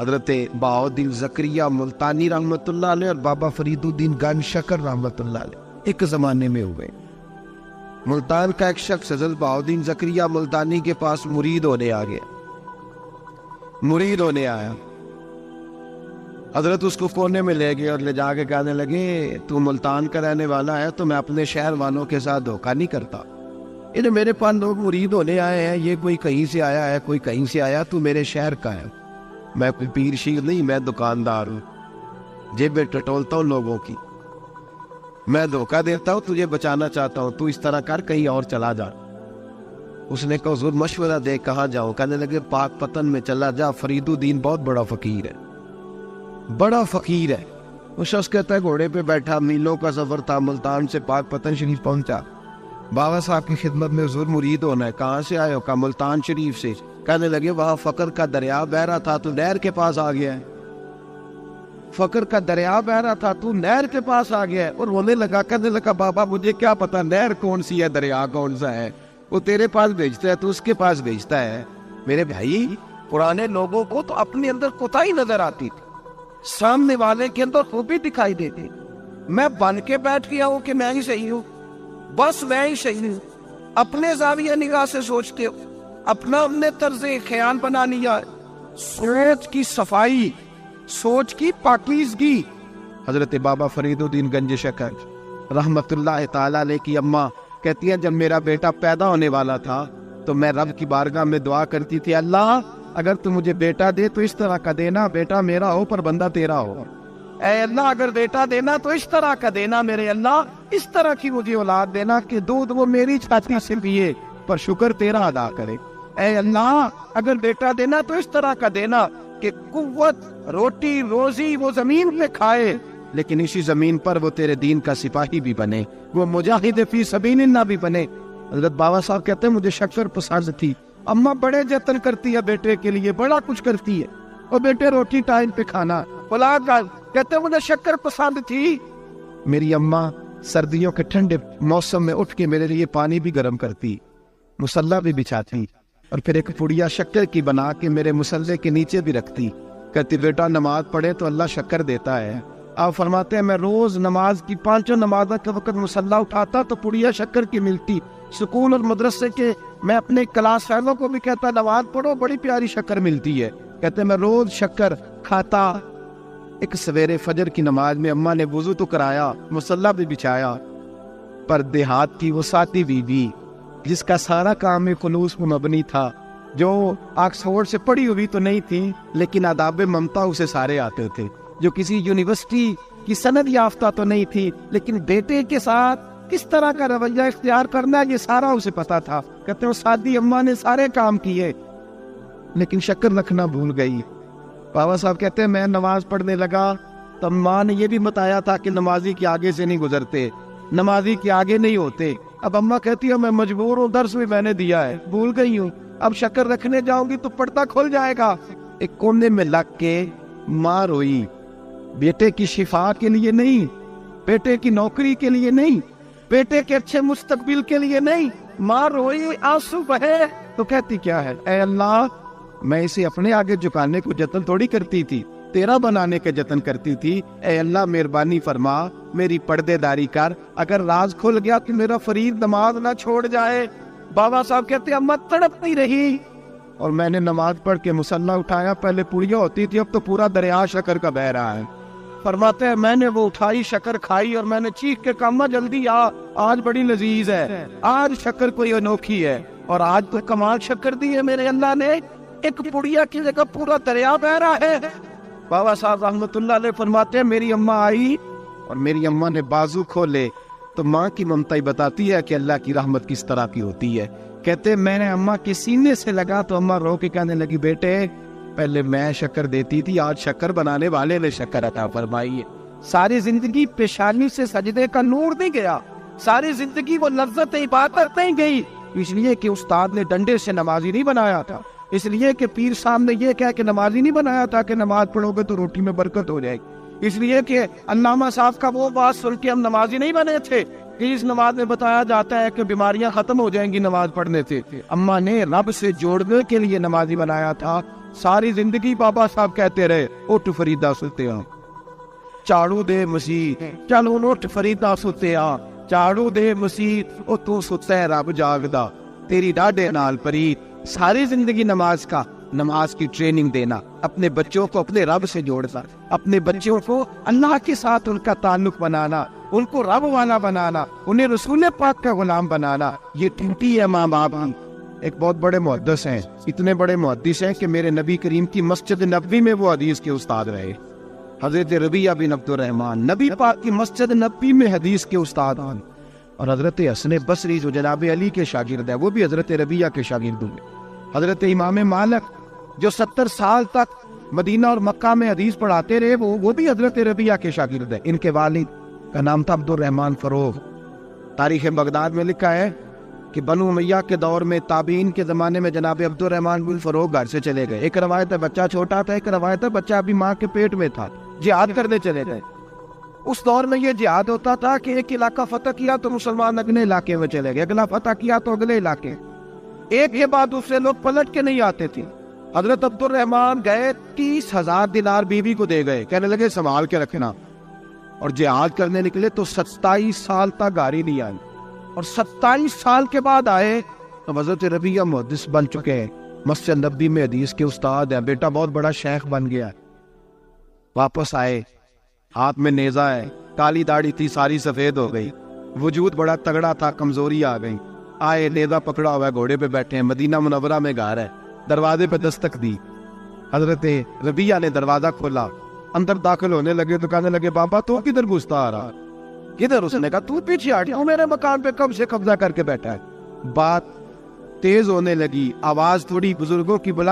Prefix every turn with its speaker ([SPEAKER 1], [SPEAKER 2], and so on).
[SPEAKER 1] حضرت بہاؤالدین زکریا ملتانی رحمۃ اللہ علیہ اور بابا فرید الدین گنج شکر رحمۃ اللہ علیہ ایک زمانے میں ہوئے۔ ملتان کا ایک شخص حضرت بہاؤالدین زکریا ملتانی کے پاس مرید ہونے آ گیا، مرید ہونے آیا۔ حضرت اس کو کونے میں لے گئے اور لے جا کے کہنے لگے تو ملتان کا رہنے والا ہے تو میں اپنے شہر والوں کے ساتھ دھوکہ نہیں کرتا، یہ میرے پاس لوگ مرید ہونے آئے ہیں، یہ کوئی کہیں سے آیا ہے کوئی کہیں سے آیا، تو میرے شہر کا ہے، میں کوئی پیر شیر نہیں، میں دکاندار ہوں، جیبیں ٹٹولتا ہوں لوگوں کی، میں دھوکہ دیتا ہوں، تجھے بچانا چاہتا ہوں، تو اس طرح کر کہیں اور چلا جا۔ اس نے کہا حضور مشورہ دے کہاں جاؤں؟ کہنے لگے پاک پتن میں چلا جا، فرید الدین بہت بڑا فقیر ہے، بڑا فقیر ہے۔ وہ شخص کہتا ہے گھوڑے پہ بیٹھا، میلوں کا سفر تھا، ملتان سے پاک پتن شریف پہنچا، بابا صاحب کی خدمت میں حضور مرید ہونا ہے، کہاں سے آئے ہو؟ کہا ملتان شریف سے۔ کہنے لگے وہاں فقر کا دریا بہ رہا تھا تو نہر کے پاس آ گیا ہے، فقر کا دریا بہ رہا تھا تو نہر کے پاس آ گیا ہے۔ اور رونے لگا، کہنے لگا بابا مجھے کیا پتا نہر کون سی ہے دریا کون سا ہے، وہ تیرے پاس بھیجتا ہے تو اس کے پاس بھیجتا ہے۔ میرے بھائی پرانے لوگوں کو تو اپنے اندر کوتاہی نظر آتی تھی، سامنے والے کے اندر خوبی دکھائی دیتی۔ میں بن کے بیٹھ گیا ہوں کہ میں ہی صحیح ہوں، بس میں ہی صحیح ہوں، اپنے زاویہ نگاہ سے سوچتے ہو، اپنا ہم نے طرز خیال بنا لیا۔ سوچ کی صفائی، سوچ کی پاکیزگی۔ حضرت بابا فرید الدین گنج شکر رحمت اللہ تعالی علیہ کی اماں کہتی ہیں جب میرا بیٹا پیدا ہونے والا تھا تو میں رب کی بارگاہ میں دعا کرتی تھی، اللہ اگر تو مجھے بیٹا دے تو اس طرح کا دینا، بیٹا میرا ہو پر بندہ تیرا ہو، اے اللہ اگر بیٹا دینا تو اس طرح کا دینا، میرے اللہ اس طرح کی مجھے اولاد دینا کہ دودھ وہ میری چھاتی سے پیے پر شکر تیرا ادا کرے، اے اللہ اگر بیٹا دینا تو اس طرح کا دینا کہ قوت روٹی روزی وہ زمین پہ کھائے لیکن اسی زمین پر وہ تیرے دین کا سپاہی بھی بنے، وہ مجاہد فی سبیل اللہ بھی بنے۔ حضرت بابا صاحب کہتے ہیں مجھے شکر پسند تھی، اماں بڑے جتن کرتی ہے بیٹے کے لیے، بڑا کچھ کرتی ہے، اور بیٹے روٹی ٹائم پہ کھانا، اولاد کہتے ہیں مجھے شکر پسند تھی۔ میری اماں سردیوں کے ٹھنڈے موسم میں اٹھ کے میرے لیے پانی بھی گرم کرتی، مصلی بھی بچھاتی، اور پھر ایک پڑیا شکر کی بنا کے میرے مصلی کے نیچے بھی رکھتی، کہتی بیٹا نماز پڑھے تو اللہ شکر دیتا ہے۔ آپ فرماتے ہیں میں روز نماز کی 5 نمازوں کے وقت مصلی اٹھاتا تو پڑیا شکر کی ملتی۔ سکول اور مدرسے کے میں اپنے کلاس فیلوں کو بھی کہتا نماز پڑھو بڑی پیاری شکر ملتی ہے، کہتے میں روز شکر کھاتا۔ ایک سویرے فجر کی نماز میں اماں نے وضو تو کرایا، مصلی بھی بچھایا، پر دیہات کی وہ ساتھی بیوی جس کا سارا کام خلوص پر مبنی تھا، جو آکسفورڈ سے پڑھی ہوئی تو نہیں تھی لیکن آداب ممتا اسے سارے آتے تھے، جو کسی یونیورسٹی کی سند یافتہ تو نہیں تھی لیکن بیٹے کے ساتھ کس طرح کا رویہ اختیار کرنا ہے یہ سارا اسے پتا تھا۔ کہتے ہیں سادی اماں نے سارے کام کیے لیکن شکر رکھنا بھول گئی۔ بابا صاحب کہتے ہیں میں نماز پڑھنے لگا تو اماں نے یہ بھی بتایا تھا کہ نمازی کے آگے سے نہیں گزرتے، نمازی کے آگے نہیں ہوتے۔ اب اماں کہتی ہے میں مجبور ہوں، درس بھی میں نے دیا ہے، بھول گئی ہوں، اب شکر رکھنے جاؤں گی تو پردہ کھل جائے گا۔ ایک کونے میں لگ کے ماں روئی، بیٹے کی شفا کے لیے نہیں، بیٹے کی نوکری کے لیے نہیں، بیٹے کے اچھے مستقبل کے لیے نہیں، ماں روئی، آنسو بہے تو کہتی کیا ہے، اے اللہ میں اسے اپنے آگے جھکانے کو جتن تھوڑی کرتی تھی، تیرا بنانے کے جتن کرتی تھی، اے اللہ مہربانی فرما میری پردے داری کر، اگر راز کھل گیا تو میرا فرید نماز نہ چھوڑ جائے۔ بابا صاحب کہتے اماں تڑپتی رہی اور میں نے نماز پڑھ کے مصلی اٹھایا، پہلے پڑیا ہوتی تھی اب تو پورا دریا شکر کا بہ رہا ہے۔ فرماتے ہیں میں نے وہ اٹھائی شکر کھائی اور میں نے چیخ کے کہا اماں جلدی آج بڑی لذیذ ہے، آج شکر کوئی انوکھی ہے، اور آج تو کمال شکر دی ہے میرے اللہ نے، ایک پڑیا کی جگہ پورا دریا بہ رہا ہے۔ بابا صاحب رحمت اللہ علیہ فرماتے ہیں میری اماں آئی اور میری اماں نے بازو کھولے تو ماں کی ممتا ہی بتاتی ہے کہ اللہ کی رحمت کس طرح کی ہوتی ہے۔ کہتے میں نے اماں کے سینے سے لگا تو اماں رو کے کہنے لگی بیٹے پہلے میں شکر دیتی تھی، آج شکر بنانے والے نے شکر عطا فرمائی ہے۔ ساری زندگی پیشانی سے سجدے کا نور نہیں گیا، ساری زندگی وہ لذت عبادت نہیں گئی، اس لیے کہ استاد نے ڈنڈے سے نمازی نہیں بنایا تھا، اس لیے کہ پیر صاحب نے یہ کہا کہ نمازی نہیں بنایا تھا کہ نماز پڑھو گے تو روٹی میں برکت ہو جائے گی، اس لیے کہ علامہ صاحب کا وہ بات سن کے ہم نمازی نہیں بنے تھے کہ اس نماز میں بتایا جاتا ہے کہ بیماریاں ختم ہو جائیں گی نماز پڑھنے سے۔ اماں نے رب سے جوڑنے کے لیے نمازی بنایا تھا، ساری زندگی بابا صاحب کہتے رہے اٹھ فریدا ستیا، جھاڑو دے مسیح، چلو اٹھ فریدا ستیا، جھاڑو دے مسیح، او تو ستا ہے رب جاگدا، تیری ڈاڈے نال پرید۔ ساری زندگی نماز کی ٹریننگ دینا، اپنے بچوں کو اپنے رب سے جوڑنا، اپنے بچوں کو اللہ کے ساتھ ان کا تعلق بنانا، ان کو رب والا بنانا، انہیں رسول پاک کا غلام بنانا، یہ ڈیوٹی ہے ماں باپ کی۔ ایک بہت بڑے محدث ہیں، اتنے بڑے محدث ہیں کہ میرے نبی کریم کی مسجد نبوی میں وہ حدیث کے استاد رہے، حضرت ربیعہ بن عبد الرحمن، نبی پاک کی مسجد نبوی میں حدیث کے استاد ہیں۔ اور حضرت حسن بصری جو جناب علی کے شاگرد ہیں، وہ بھی حضرت ربیعہ کے شاگرد ہوئے۔ حضرت امام مالک جو 70 سال تک مدینہ اور مکہ میں حدیث پڑھاتے رہے، وہ بھی حضرت ربیعہ کے شاگرد ہیں۔ ان کے والد کا نام تھا عبد الرحمن فروغ۔ تاریخ بغداد میں لکھا ہے کہ بنو امیہ کے دور میں، تابعین کے زمانے میں، جناب عبد الرحمن بن فروغ گھر سے چلے گئے۔ ایک روایت ہے بچہ چھوٹا تھا، ایک روایت ہے بچہ ابھی ماں کے پیٹ میں تھا، جہاد کرنے چلے گئے۔ اس دور میں یہ جہاد ہوتا تھا کہ ایک علاقہ فتح کیا تو مسلمان اگلے علاقے میں چلے گئے، اگلا فتح کیا تو اگلے علاقے، ایک کے بعد دوسرے لوگ پلٹ کے نہیں آتے تھے۔ حضرت عبد الرحمن گئے، 30,000 دینار بیوی کو دے گئے، کہنے لگے سنبھال کے رکھنا، اور جہاد کرنے نکلے تو 27 سال تک گاڑی نہیں آئی، اور 27 سال کے بعد آئے تو حضرت ربیعہ محدث بن چکے ہیں، مسجد نبوی میں حدیث کے استاد ہیں، بیٹا بہت بڑا شیخ بن گیا ہے۔ واپس آئے، ہاتھ میں نیزہ ہے، کالی داڑھی تھی ساری سفید ہو گئی، وجود بڑا تگڑا تھا، کمزوری آ گئی۔ آئے، نیزہ پکڑا ہوا ہے، گھوڑے پہ بیٹھے ہیں، مدینہ منورہ میں گھر ہے، دروازے پہ دستک دی، حضرت ربیعہ نے دروازہ کھولا، اندر داخل ہونے لگے تو کہنے لگے بابا تو کدھر گھستا آ رہا؟ کدھر؟ اس نے کہا تو پیچھے ہٹ، میرے مکان پہ کب سے قبضہ کر کے بیٹھا ہے۔ بات تیز ہونے لگی، آواز تھوڑی بزرگوں کی بلا